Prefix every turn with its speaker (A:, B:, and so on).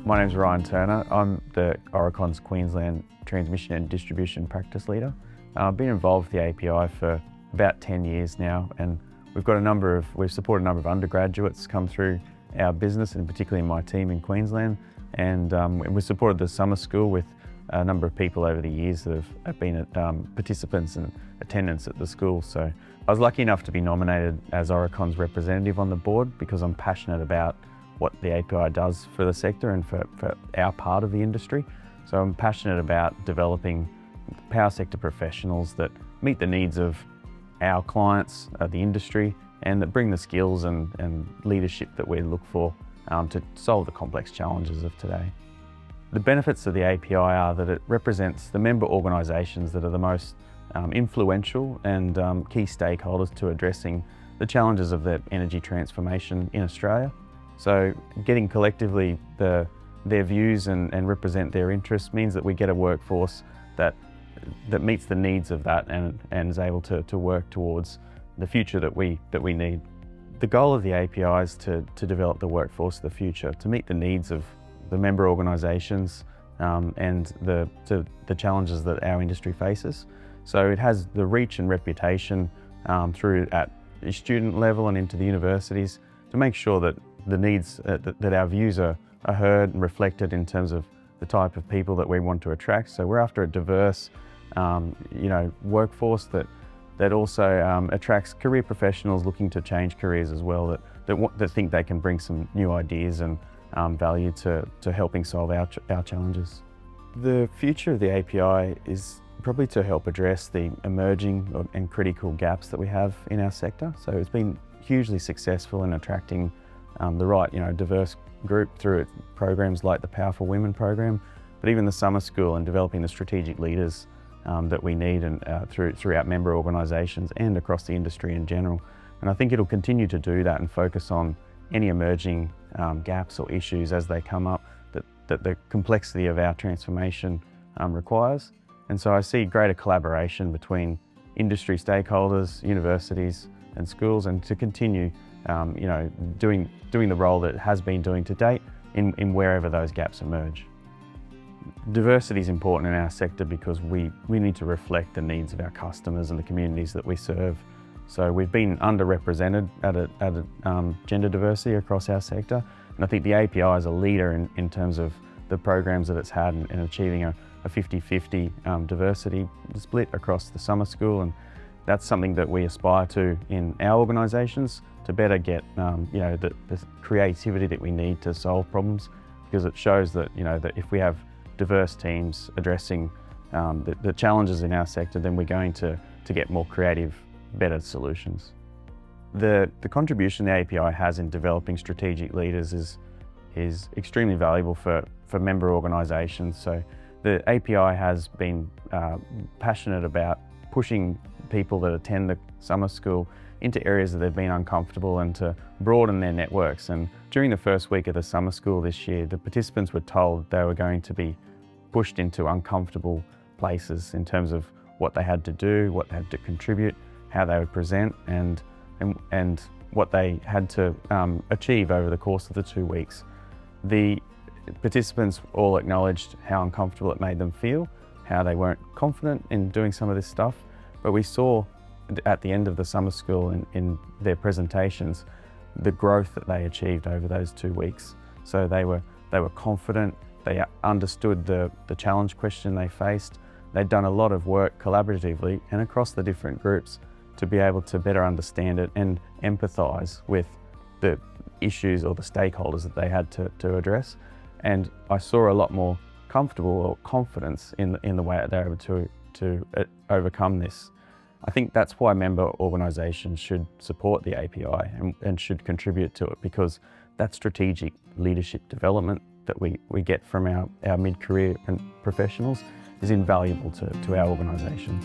A: My name's Ryan Turner. I'm the Aurecon's Queensland Transmission and Distribution Practice Leader. I've been involved with the API for about 10 years now, and we've supported a number of undergraduates come through our business, and particularly my team in Queensland. And we supported the summer school with a number of people over the years that have been participants and attendants at the school. So I was lucky enough to be nominated as Aurecon's representative on the board because I'm passionate about what the API does for the sector and for our part of the industry. So I'm passionate about developing power sector professionals that meet the needs of our clients, the industry, and that bring the skills and leadership that we look for to solve the complex challenges of today. The benefits of the API are that it represents the member organisations that are the most influential and key stakeholders to addressing the challenges of the energy transformation in Australia. So getting collectively their views and represent their interests means that we get a workforce that meets the needs of that and is able to work towards the future that we need. The goal of the API is to develop the workforce of the future, to meet the needs of the member organisations and the challenges that our industry faces. So it has the reach and reputation through at the student level and into the universities to make sure that the needs, that our views are heard and reflected in terms of the type of people that we want to attract. So we're after a diverse workforce that also attracts career professionals looking to change careers as well, that think they can bring some new ideas and value to helping solve our challenges. The future of the API is probably to help address the emerging and critical gaps that we have in our sector. So it's been hugely successful in attracting the right diverse group through its programs like the Powerful Women program, but even the summer school and developing the strategic leaders that we need and throughout member organisations and across the industry in general. And I think it'll continue to do that and focus on any emerging gaps or issues as they come up that the complexity of our transformation requires. And so I see greater collaboration between industry stakeholders, universities and schools, and to continue doing the role that it has been doing to date in wherever those gaps emerge. Diversity is important in our sector because we need to reflect the needs of our customers and the communities that we serve. So we've been underrepresented at gender diversity across our sector, and I think the API is a leader in terms of the programs that it's had in achieving a 50-50 diversity split across the summer school, and that's something that we aspire to in our organisations to better get the creativity that we need to solve problems, because it shows that that if we have diverse teams addressing the challenges in our sector, then we're going to get more creative, better solutions. The contribution the API has in developing strategic leaders is extremely valuable for member organisations. So the API has been passionate about pushing people that attend the summer school into areas that they've been uncomfortable and to broaden their networks. And during the first week of the summer school this year, the participants were told they were going to be pushed into uncomfortable places in terms of what they had to do, what they had to contribute, how they would present, and what they had to achieve over the course of the 2 weeks. The participants all acknowledged how uncomfortable it made them feel, how they weren't confident in doing some of this stuff, but we saw at the end of the summer school in their presentations the growth that they achieved over those 2 weeks. So they were confident, they understood the challenge question they faced. They'd done a lot of work collaboratively and across the different groups to be able to better understand it and empathise with the issues or the stakeholders that they had to address. And I saw a lot more comfortable or confidence in the way that they were able to overcome this. I think that's why member organisations should support the API and should contribute to it, because that strategic leadership development that we get from our mid-career and professionals is invaluable to our organisations.